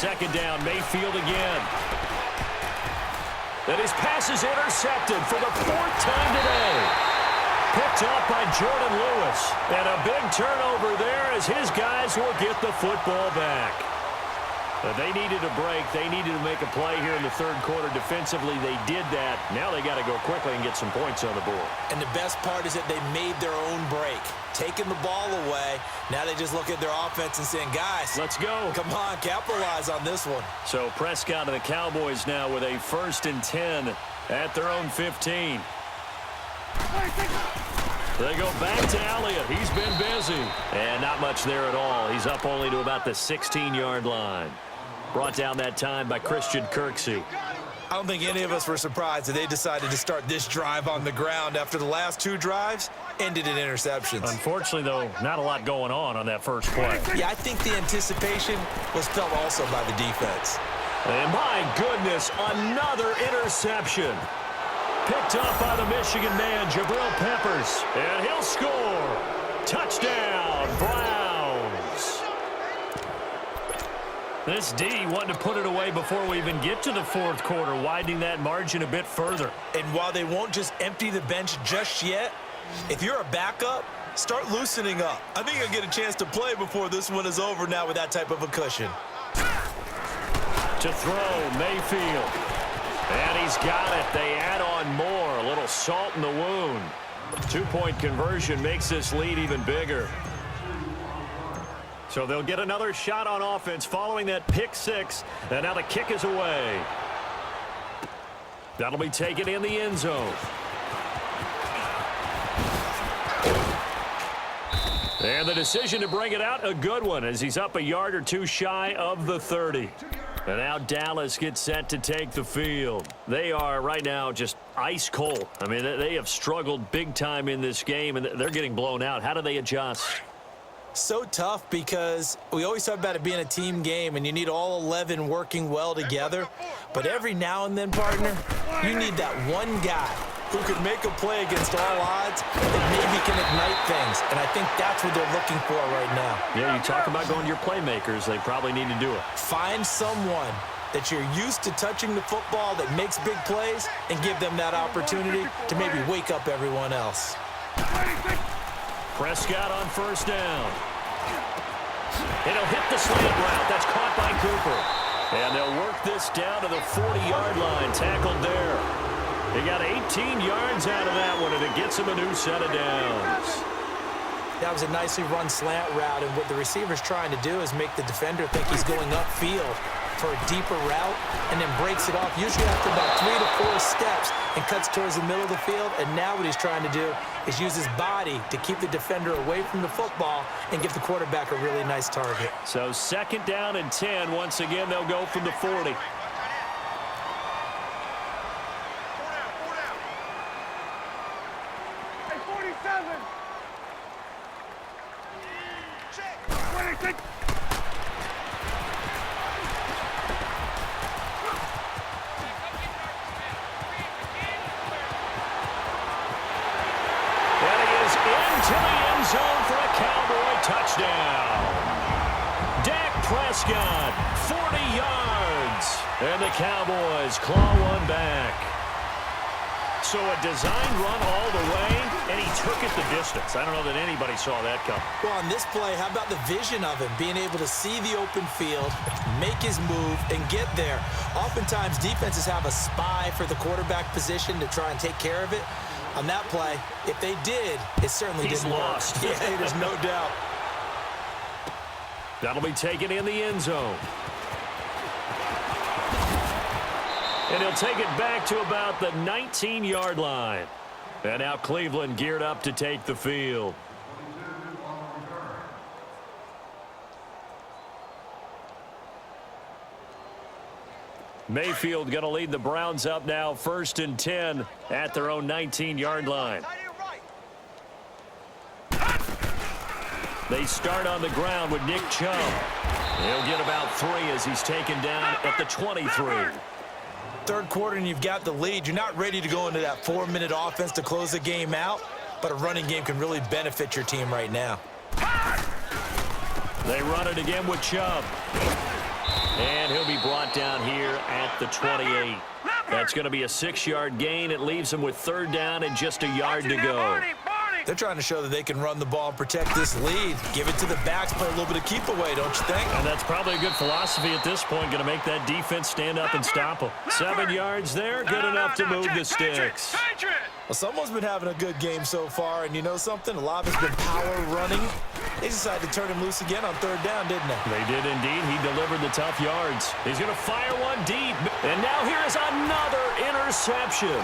second down. Mayfield again. And his pass is intercepted for the 4th time today. Picked up by Jordan Lewis. And a big turnover there as his guys will get the football back. They needed a break. They needed to make a play here in the 3rd quarter. Defensively, they did that. Now they got to go quickly and get some points on the board. And the best part is that they made their own break. Taking the ball away. Now they just look at their offense and saying, guys, let's go. Come on, capitalize on this one. So Prescott and the Cowboys now with a 1st and 10 at their own 15. They go back to Elliott. He's been busy. And not much there at all. He's up only to about the 16-yard line. Brought down that time by Christian Kirksey. I don't think any of us were surprised that they decided to start this drive on the ground after the last 2 drives ended in interceptions. Unfortunately, though, not a lot going on that first play. Yeah, I think the anticipation was felt also by the defense. And my goodness, another interception. Picked up by the Michigan man, Jabril Peppers. And he'll score. Touchdown, Browns. This D wanted to put it away before we even get to the 4th quarter, widening that margin a bit further. And while they won't just empty the bench just yet, if you're a backup, start loosening up. I think you'll get a chance to play before this one is over now with that type of a cushion. To throw, Mayfield. And he's got it. They add on more. A little salt in the wound. 2-point conversion makes this lead even bigger. So they'll get another shot on offense following that pick 6. And now the kick is away. That'll be taken in the end zone. And the decision to bring it out, a good one, as he's up a yard or 2 shy of the 30. And now Dallas gets set to take the field. They are right now just ice cold. I mean, they have struggled big time in this game, and they're getting blown out. How do they adjust? So tough because we always talk about it being a team game, and you need all 11 working well together. But every now and then, partner, you need that one guy who can make a play against all odds and maybe can ignite things. And I think that's what they're looking for right now. Yeah, you talk about going to your playmakers. They probably need to do it. Find someone that you're used to touching the football that makes big plays and give them that opportunity to maybe wake up everyone else. Prescott on 1st down. And he'll hit the slant route. That's caught by Cooper. And they'll work this down to the 40-yard line. Tackled there. He got 18 yards out of that one, and it gets him a new set of downs. That was a nicely run slant route, and what the receiver's trying to do is make the defender think he's going upfield for a deeper route and then breaks it off, usually after about 3 to 4 steps, and cuts towards the middle of the field. And now what he's trying to do is use his body to keep the defender away from the football and give the quarterback a really nice target. So 2nd down and 10. Once again, they'll go from the 40. Prescott, 40 yards, and the Cowboys claw one back. So a designed run all the way, and he took it the distance. I don't know that anybody saw that coming. Well, on this play, how about the vision of him, being able to see the open field, make his move, and get there. Oftentimes, defenses have a spy for the quarterback position to try and take care of it. On that play, if they did, it certainly didn't lost. work. Yeah, there's no doubt. That'll be taken in the end zone. And he'll take it back to about the 19-yard line. And now Cleveland geared up to take the field. Mayfield going to lead the Browns up now, 1st and 10 at their own 19-yard line. They start on the ground with Nick Chubb. He'll get about 3 as he's taken down at the 23. 3rd quarter and you've got the lead. You're not ready to go into that 4-minute offense to close the game out, but a running game can really benefit your team right now. They run it again with Chubb. And he'll be brought down here at the 28. That's going to be a 6-yard gain. It leaves them with third down and just a yard to go. They're trying to show that they can run the ball and protect this lead. Give it to the backs, play a little bit of keep away, don't you think? And that's probably a good philosophy at this point. Going to make that defense stand up and stop them. 7 yards there, good enough to move the sticks. Well, someone's been having a good game so far, and you know something? A lot of it's been power running. They decided to turn him loose again on third down, didn't they? They did indeed. He delivered the tough yards. He's going to fire one deep. And now here is another interception.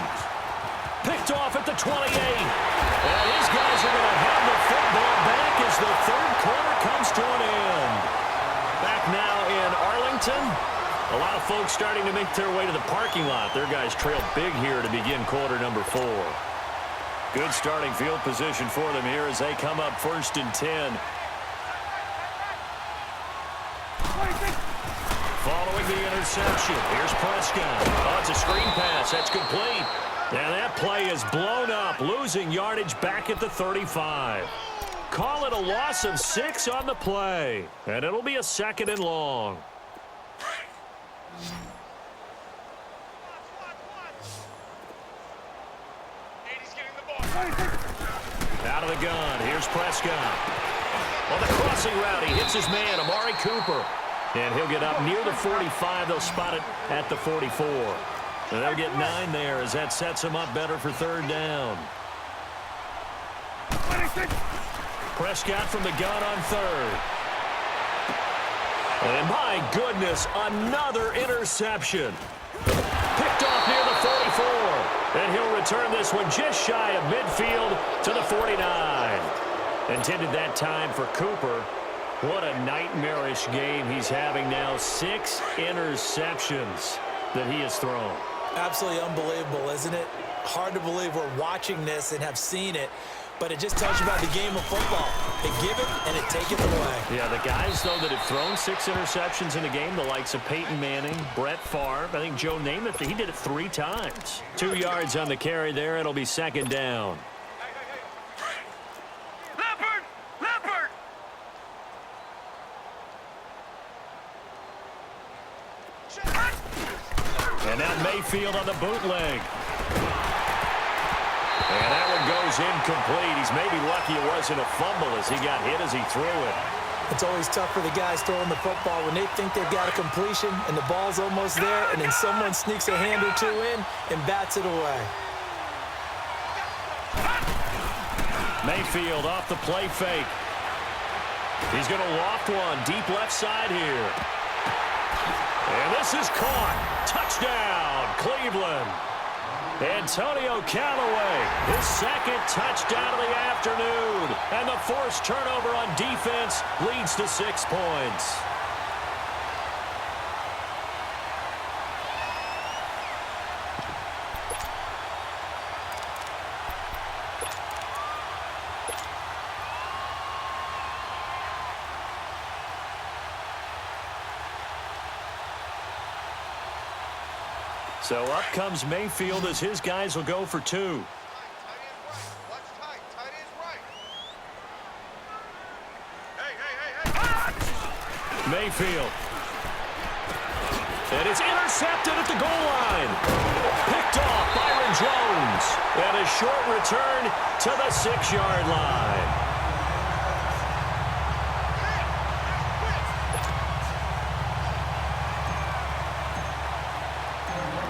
Picked off at the 28. And his guys are going to have the football back as the third quarter comes to an end. Back now in Arlington. A lot of folks starting to make their way to the parking lot. Their guys trail big here to begin quarter number 4. Good starting field position for them here as they come up 1st and 10. Following the interception, here's Prescott. Oh, it's a screen pass. That's complete. And that play is blown up, losing yardage back at the 35. Call it a loss of 6 on the play. And it'll be a 2nd and long. Out of the gun. Here's Prescott. On the crossing route, he hits his man, Amari Cooper. And he'll get up near the 45. They'll spot it at the 44. And they'll get 9 there as that sets them up better for third down. Prescott from the gun on third. And my goodness, another interception. Picked off near the 44. And he'll return this one just shy of midfield to the 49. Intended that time for Cooper. What a nightmarish game he's having now. 6 interceptions that he has thrown. Absolutely unbelievable, isn't it? Hard to believe we're watching this and have seen it, but it just tells you about the game of football. They give it and it take it away. Yeah, the guys, though, that have thrown 6 interceptions in a game, the likes of Peyton Manning, Brett Favre, I think Joe Namath, he did it 3 times. 2 yards on the carry there. It'll be 2nd down. And now Mayfield on the bootleg. And that one goes incomplete. He's maybe lucky it wasn't a fumble as he got hit as he threw it. It's always tough for the guys throwing the football when they think they've got a completion and the ball's almost there, and then someone sneaks a hand or 2 in and bats it away. Mayfield off the play fake. He's going to loft one deep left side here. And this is caught. Touchdown, Cleveland. Antonio Callaway, his 2nd touchdown of the afternoon. And the forced turnover on defense leads to 6 points. So up comes Mayfield as his guys will go for 2. Mayfield. And it's intercepted at the goal line. Picked off Byron Jones. And a short return to the 6-yard line.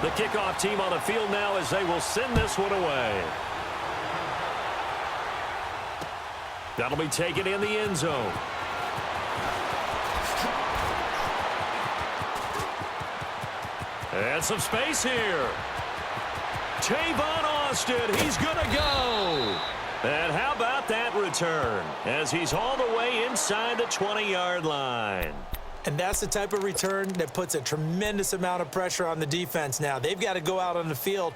The kickoff team on the field now as they will send this one away. That'll be taken in the end zone. And some space here. Tavon Austin, he's going to go. And how about that return as he's all the way inside the 20-yard line. And that's the type of return that puts a tremendous amount of pressure on the defense now. They've got to go out on the field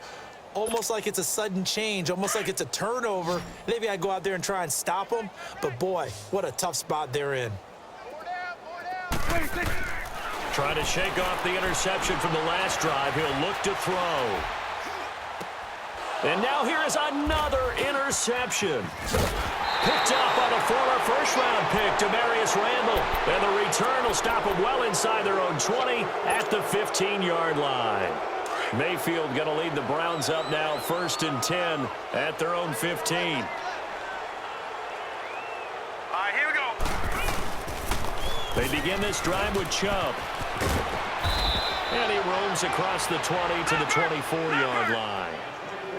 almost like it's a sudden change, almost like it's a turnover. They've got to go out there and try and stop them. But, boy, what a tough spot they're in. Trying to shake off the interception from the last drive. He'll look to throw. And now here is another interception. Picked up by the former first-round pick, Demarius Randall. And the return will stop them well inside their own 20 at the 15-yard line. Mayfield going to lead the Browns up now, 1st and 10 at their own 15. All right, here we go. They begin this drive with Chubb. And he roams across the 20 to the 24-yard line.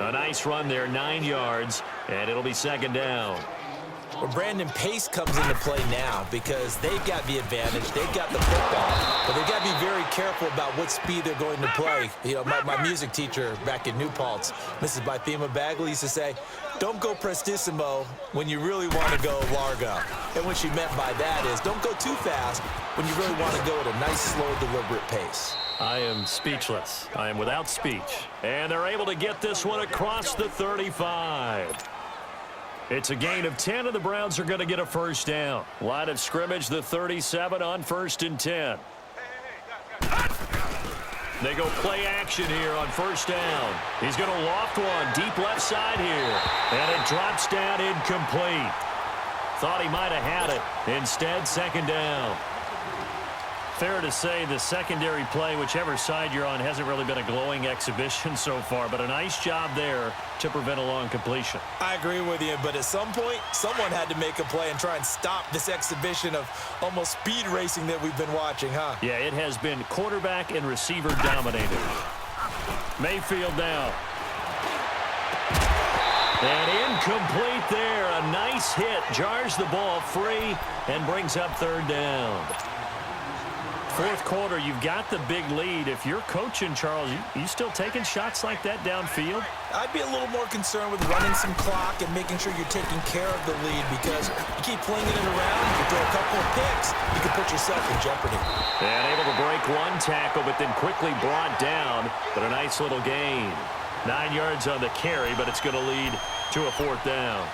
A nice run there, 9 yards, and it'll be 2nd down. Well, Brandon, pace comes into play now because they've got the advantage. They've got the football, but they've got to be very careful about what speed they're going to play. You know, my music teacher back in New Paltz, Mrs. Bythema Bagley, used to say, don't go prestissimo when you really want to go largo. And what she meant by that is don't go too fast when you really want to go at a nice, slow, deliberate pace. I am speechless. I am without speech. And they're able to get this one across the 35. It's a gain of 10, and the Browns are going to get a 1st down. Line of scrimmage, the 37 on 1st and 10. They go play action here on 1st down. He's going to loft one deep left side here. And it drops down incomplete. Thought he might have had it. Instead, 2nd down. Fair to say the secondary play, whichever side you're on, hasn't really been a glowing exhibition so far, but a nice job there to prevent a long completion. I agree with you, but at some point, someone had to make a play and try and stop this exhibition of almost speed racing that we've been watching, huh? Yeah, it has been quarterback and receiver dominated. Mayfield now. And incomplete there. A nice hit. Jars the ball free and brings up 3rd down. 4th quarter, you've got the big lead. If you're coaching, Charles, you still taking shots like that downfield? I'd be a little more concerned with running some clock and making sure you're taking care of the lead because you keep flinging it around, you can throw a couple of picks, you can put yourself in jeopardy. And able to break one tackle, but then quickly brought down. But a nice little gain. 9 yards on the carry, but it's going to lead to a 4th down.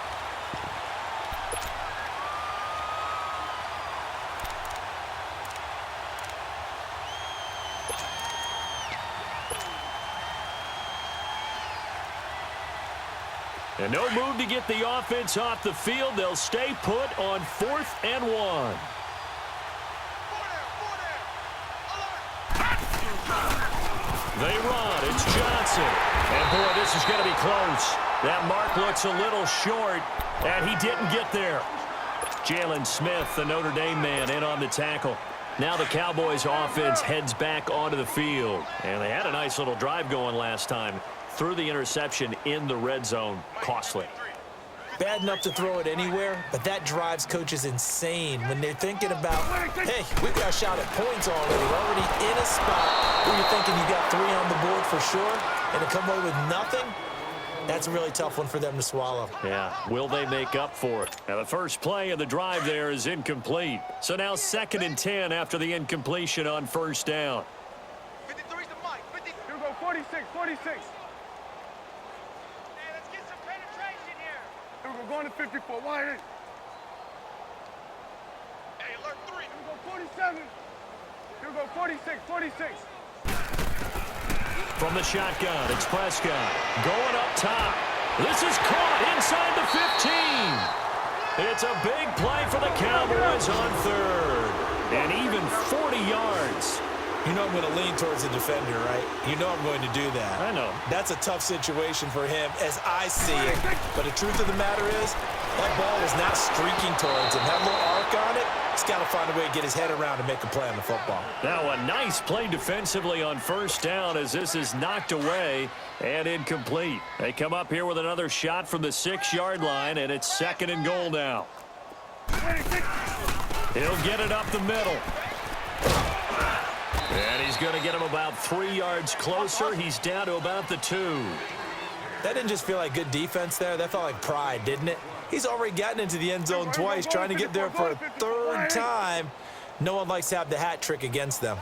And no move to get the offense off the field. They'll stay put on 4th and 1. They run. It's Johnson. And, boy, this is going to be close. That mark looks a little short, and he didn't get there. Jalen Smith, the Notre Dame man, in on the tackle. Now the Cowboys offense heads back onto the field. And they had a nice little drive going last time. Threw the interception in the red zone. Costly. Bad enough to throw it anywhere, but that drives coaches insane when they're thinking about, hey, we've got a shot at points already. We're already in a spot where you're thinking you got 3 on the board for sure, and to come away with nothing, that's a really tough one for them to swallow. Yeah, will they make up for it? Now the first play of the drive there is incomplete. So now 2nd and 10 after the incompletion on 1st down. 53's the mic. 50. Here we go, 46, 46. We're going to 54. Why? Hey, alert 3. Here we go, 47. Here we go, 46, 46. From the shotgun, it's Prescott. Going up top. This is caught inside the 15. It's a big play for the Cowboys on 3rd. And even 40 yards. You know I'm going to lean towards the defender, right? You know I'm going to do that. I know. That's a tough situation for him as I see it. But the truth of the matter is, that ball is not streaking towards him. That little arc on it, he's got to find a way to get his head around and make a play on the football. Now a nice play defensively on 1st down as this is knocked away and incomplete. They come up here with another shot from the 6-yard line, and it's 2nd and goal now. He'll get it up the middle. And he's going to get him about 3 yards closer. He's down to about the 2. That didn't just feel like good defense there. That felt like pride, didn't it? He's already gotten into the end zone twice, trying to get there for a 3rd time. No one likes to have the hat trick against them.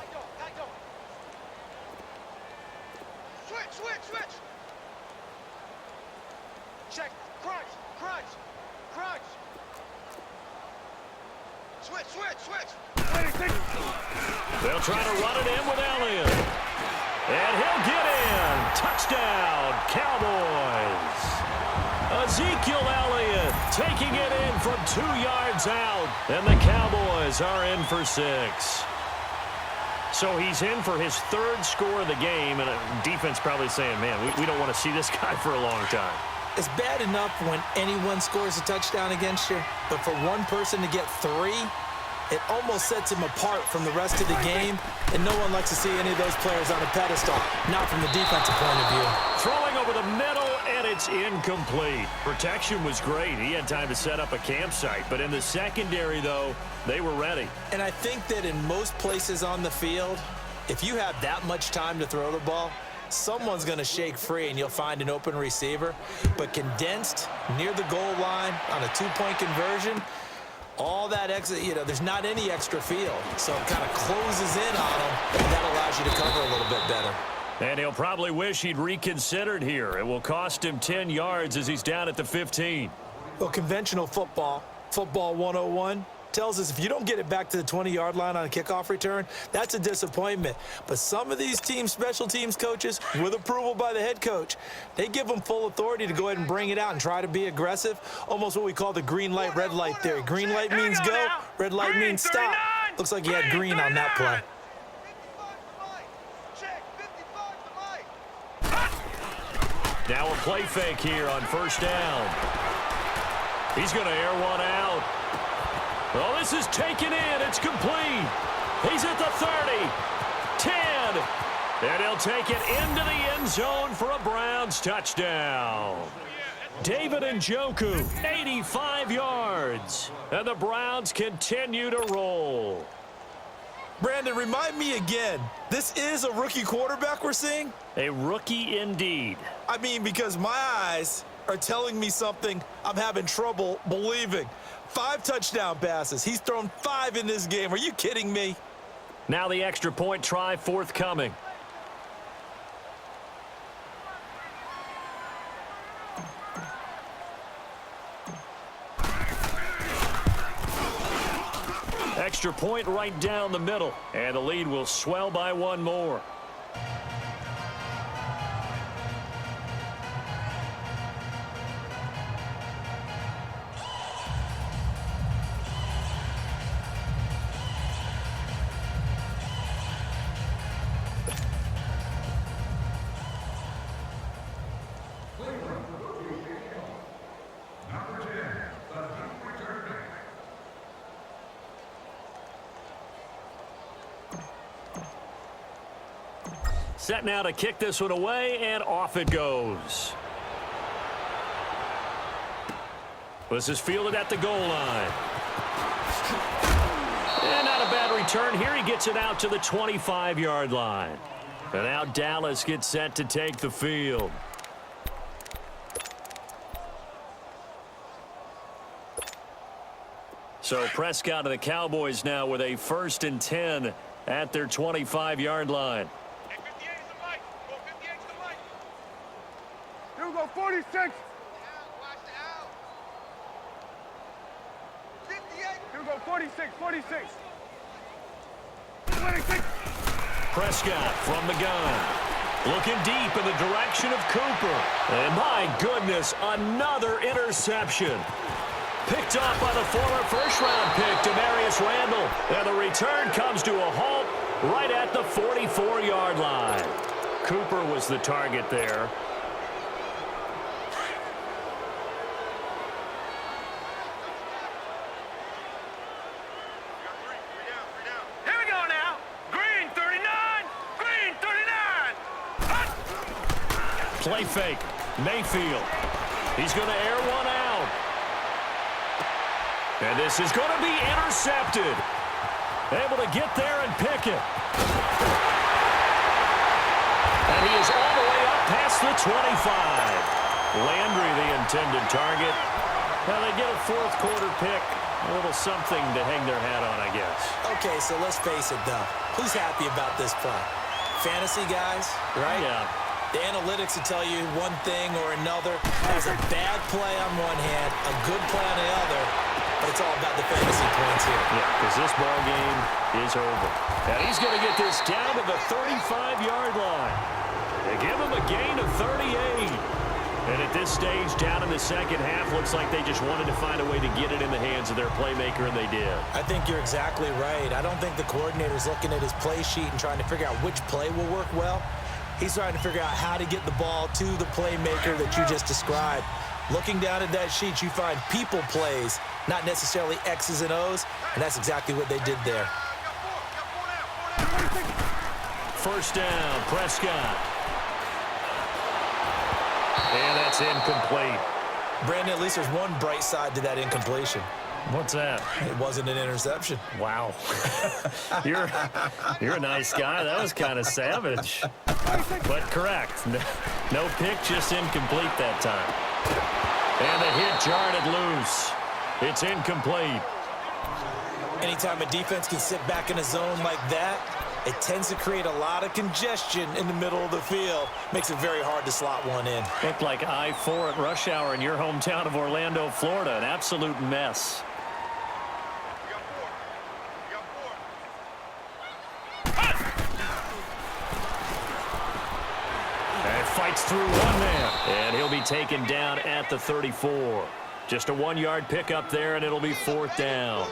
Switch. Check. Crunch. Switch. They'll try to run it in with Elliott. And he'll get in. Touchdown, Cowboys. Ezekiel Elliott taking it in 2 yards out, and the Cowboys are in for 6. So he's in for his 3rd score of the game, and defense probably saying, man, we don't want to see this guy for a long time. It's bad enough when anyone scores a touchdown against you, but for one person to get 3, it almost sets him apart from the rest of the game, and no one likes to see any of those players on a pedestal, not from the defensive point of view. Throwing over the middle, and it's incomplete. Protection was great. He had time to set up a campsite, but in the secondary, though, they were ready. And I think that in most places on the field, if you have that much time to throw the ball, someone's going to shake free and you'll find an open receiver. But condensed near the goal line on a 2-point conversion, all that extra, there's not any extra field. So it kind of closes in on them, and that allows you to cover a little bit better. And he'll probably wish he'd reconsidered here. It will cost him 10 yards as he's down at the 15. Well, conventional football 101, tells us if you don't get it back to the 20-yard line on a kickoff return, that's a disappointment. But some of these special teams coaches, with approval by the head coach, they give them full authority to go ahead and bring it out and try to be aggressive, almost what we call the green light, red light theory. Green light means go, red light means stop. Looks like he had green on that play. Now a play fake here on 1st down. He's going to air one out. Well, this is taken in. It's complete. He's at the 30, 10, and he'll take it into the end zone for a Browns touchdown. David Njoku, 85 yards, and the Browns continue to roll. Brandon, remind me again, this is a rookie quarterback we're seeing? A rookie indeed. I mean, because my eyes are telling me something I'm having trouble believing. 5 touchdown passes. He's thrown 5 in this game. Are you kidding me? Now the extra point try forthcoming. Extra point right down the middle, and the lead will swell by 1 more. Set now to kick this one away, and off it goes. This is fielded at the goal line. And not a bad return here. He gets it out to the 25-yard line. And now Dallas gets set to take the field. So Prescott of the Cowboys now with a 1st and 10 at their 25-yard line. Here we go, 46. Here we go, 46, 46. 26. Prescott from the gun. Looking deep in the direction of Cooper. And my goodness, another interception. Picked off by the former first-round pick, Demarius Randall. And the return comes to a halt right at the 44-yard line. Cooper was the target there. Play fake. Mayfield. He's going to air one out. And this is going to be intercepted. Able to get there and pick it. And he is all the way up past the 25. Landry, the intended target. Well, they get a 4th quarter pick. A little something to hang their hat on, I guess. Okay, so let's face it, though. Who's happy about this play? Fantasy guys, right? Yeah. The analytics will tell you one thing or another. There's a bad play on one hand, a good play on the other, but it's all about the fantasy points here. Yeah, because this ball game is over. And he's going to get this down to the 35-yard line. They give him a gain of 38. And at this stage, down in the second half, looks like they just wanted to find a way to get it in the hands of their playmaker, and they did. I think you're exactly right. I don't think the coordinator's looking at his play sheet and trying to figure out which play will work well. He's trying to figure out how to get the ball to the playmaker that you just described. Looking down at that sheet, you find people plays, not necessarily X's and O's, and that's exactly what they did there. First down, Prescott. And that's incomplete. Brandon, at least there's one bright side to that incompletion. What's that? It wasn't an interception. Wow. You're a nice guy. That was kind of savage. But correct. No pick, just incomplete that time. And the hit jarred it loose. It's incomplete. Anytime a defense can sit back in a zone like that, it tends to create a lot of congestion in the middle of the field. Makes it very hard to slot one in. Looked like I-4 at rush hour in your hometown of Orlando, Florida. An absolute mess. And fights through one man. And he'll be taken down at the 34. Just a 1-yard pickup there, and it'll be 4th down.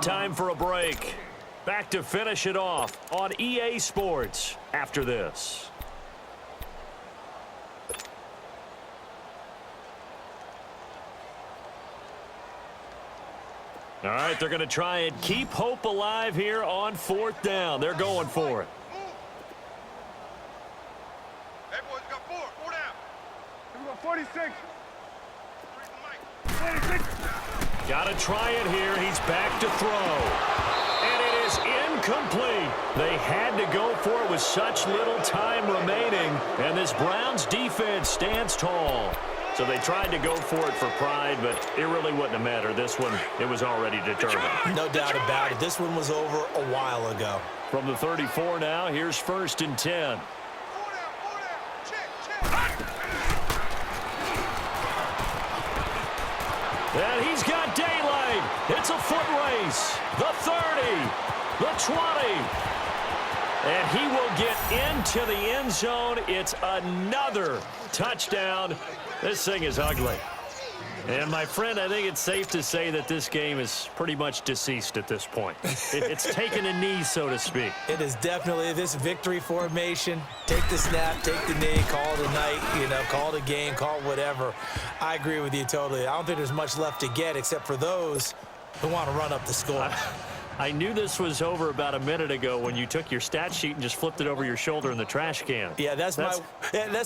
Time for a break. Back to finish it off on EA Sports after this. All right, they're going to try and keep hope alive here on 4th down. They're going for it. Hey, boys, got 4 down. Here we go, 46. 46. Got to try it here. He's back to throw. And it is incomplete. They had to go for it with such little time remaining. And this Browns defense stands tall. So they tried to go for it for pride, but it really wouldn't have mattered. This one, it was already determined. No doubt about it. This one was over a while ago. From the 34 now, here's 1st and 10. And he's got daylight. It's a foot race. The 30, the 20. And he will get into the end zone. It's another touchdown. This thing is ugly. And, my friend, I think it's safe to say that this game is pretty much deceased at this point. It's taken a knee, so to speak. It is definitely this victory formation. Take the snap, take the knee, call it a night, call it a game, call it whatever. I agree with you totally. I don't think there's much left to get except for those who want to run up the score. I knew this was over about a minute ago when you took your stat sheet and just flipped it over your shoulder in the trash can. Yeah, that's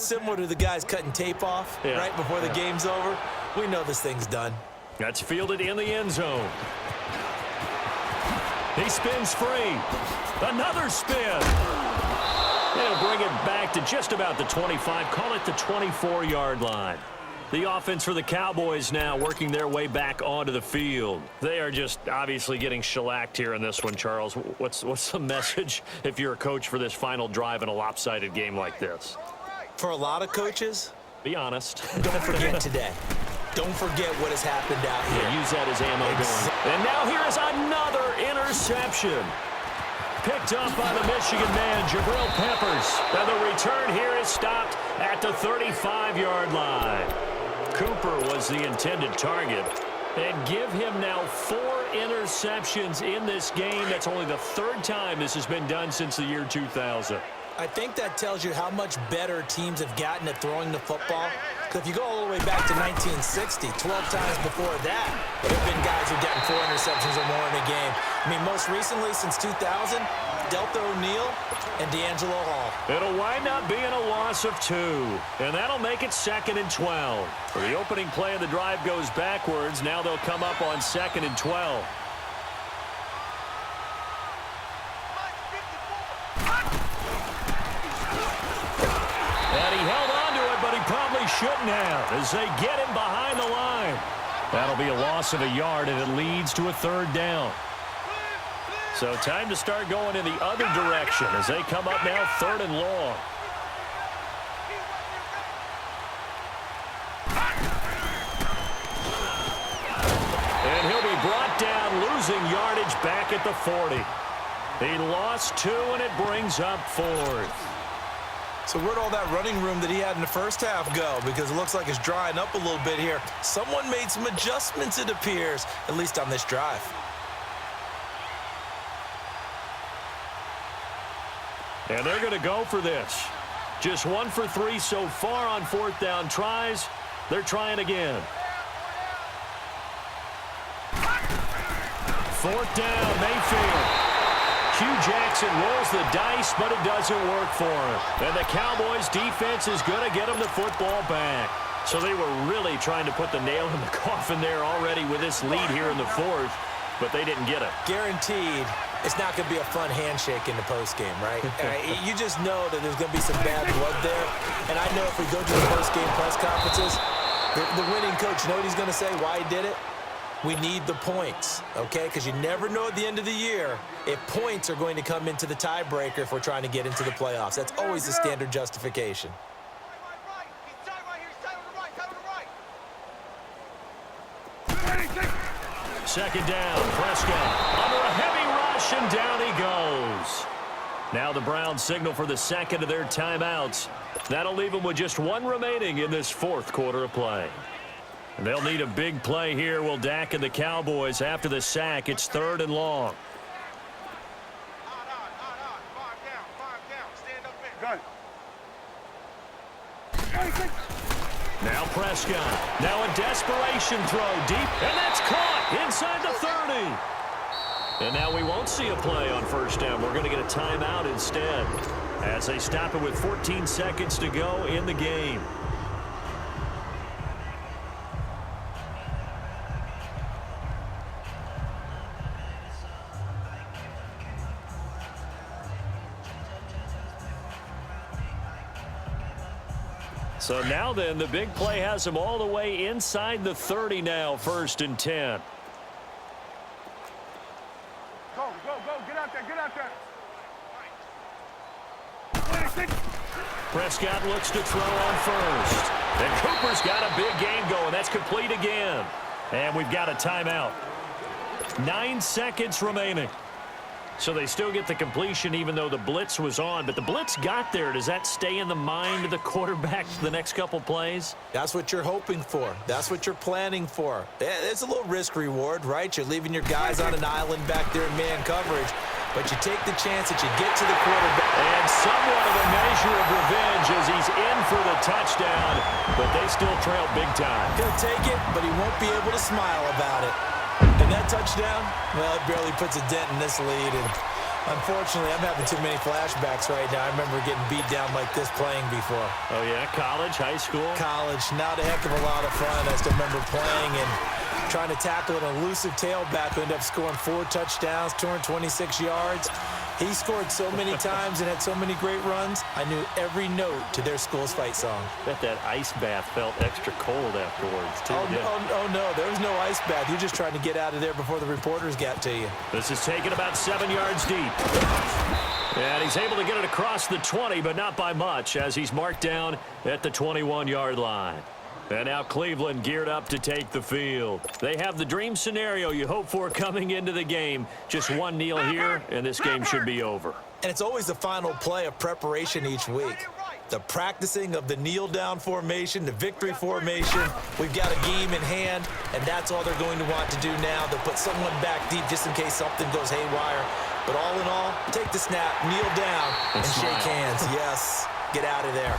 similar to the guys cutting tape off right before the game's over. We know this thing's done. That's fielded in the end zone. He spins free. Another spin. They'll bring it back to just about the 25. Call it the 24-yard line. The offense for the Cowboys now working their way back onto the field. They are just obviously getting shellacked here in this one, Charles. What's the message if you're a coach for this final drive in a lopsided game like this? For a lot of coaches, be honest. Don't forget today. Don't forget what has happened out here. Yeah, use that as ammo going. And now here is another interception. Picked up by the Michigan man, Jabril Peppers. And the return here is stopped at the 35-yard line. Cooper was the intended target. And give him now 4 interceptions in this game. That's only the 3rd time this has been done since the year 2000. I think that tells you how much better teams have gotten at throwing the football. Because if you go all the way back to 1960, 12 times before that, there have been guys who have gotten 4 interceptions or more in a game. I mean, most recently, since 2000, Delta O'Neal and D'Angelo Hall. It'll wind up being a loss of 2, and that'll make it 2nd and 12. So the opening play of the drive goes backwards. Now they'll come up on 2nd and 12. And he held on to it, but he probably shouldn't have as they get him behind the line. That'll be a loss of a yard, and it leads to a 3rd down. So time to start going in the other direction as they come up now 3rd and long. And he'll be brought down, losing yardage back at the 40. He lost 2, and it brings up 4th. So where'd all that running room that he had in the first half go? Because it looks like it's drying up a little bit here. Someone made some adjustments, it appears, at least on this drive. And they're going to go for this. Just 1 for 3 so far on 4th down tries. They're trying again. 4th down, Mayfield. Hugh Jackson rolls the dice, but it doesn't work for him. And the Cowboys' defense is going to get him the football back. So they were really trying to put the nail in the coffin there already with this lead here in the 4th, but they didn't get it. Guaranteed it's not going to be a fun handshake in the postgame, right? You just know that there's going to be some bad blood there. And I know if we go to the postgame press conferences, the winning coach, you know what he's going to say, why he did it? We need the points, okay? Because you never know at the end of the year if points are going to come into the tiebreaker if we're trying to get into the playoffs. That's always the standard justification. Second down, Prescott under a heavy rush, and down he goes. Now the Browns signal for the second of their timeouts. That'll leave them with just 1 remaining in this 4th quarter of play. And they'll need a big play here, will Dak and the Cowboys after the sack. It's 3rd and long. Now Prescott. Now a desperation throw deep, and that's caught inside the 30. And now we won't see a play on 1st down. We're going to get a timeout instead as they stop it with 14 seconds to go in the game. So now then, the big play has them all the way inside the 30 now, 1st and 10. Go, get out there. Prescott looks to throw on 1st. And Cooper's got a big game going. That's complete again. And we've got a timeout. 9 seconds remaining. So they still get the completion even though the blitz was on. But the blitz got there. Does that stay in the mind of the quarterback for the next couple plays? That's what you're hoping for. That's what you're planning for. It's a little risk reward, right? You're leaving your guys on an island back there in man coverage. But you take the chance that you get to the quarterback. And somewhat of a measure of revenge as he's in for the touchdown. But they still trail big time. He'll take it, but he won't be able to smile about it. And that touchdown, well, it barely puts a dent in this lead. And unfortunately, I'm having too many flashbacks right now. I remember getting beat down like this playing before. Oh, yeah? College, high school? College. Not a heck of a lot of fun. I still remember playing and trying to tackle an elusive tailback who ended up scoring 4 touchdowns, 226 yards. He scored so many times and had so many great runs, I knew every note to their school's fight song. Bet that ice bath felt extra cold afterwards, too. Oh, no, there was no ice bath. You're just trying to get out of there before the reporters got to you. This is taken about 7 yards deep. And he's able to get it across the 20, but not by much, as he's marked down at the 21-yard line. And now Cleveland geared up to take the field. They have the dream scenario you hope for coming into the game. Just one kneel here, and this game should be over. And it's always the final play of preparation each week. The practicing of the kneel-down formation, the victory formation. We've got a game in hand, and that's all they're going to want to do now. They'll put someone back deep just in case something goes haywire. But all in all, take the snap, kneel down, and shake hands. Yes, get out of there.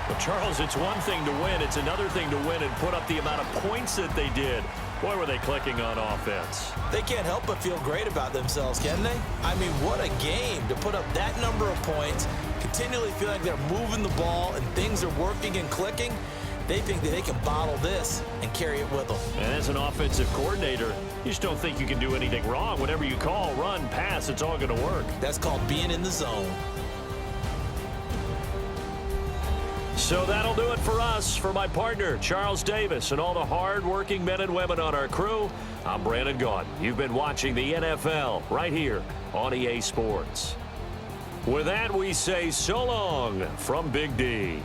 Well, Charles, it's one thing to win. It's another thing to win and put up the amount of points that they did. Boy, were they clicking on offense. They can't help but feel great about themselves, can they? I mean, what a game to put up that number of points, continually feel like they're moving the ball and things are working and clicking. They think that they can bottle this and carry it with them. And as an offensive coordinator, you just don't think you can do anything wrong. Whatever you call, run, pass, it's all going to work. That's called being in the zone. So that'll do it for us. For my partner, Charles Davis, and all the hard-working men and women on our crew, I'm Brandon Gaudin. You've been watching the NFL right here on EA Sports. With that, we say so long from Big D.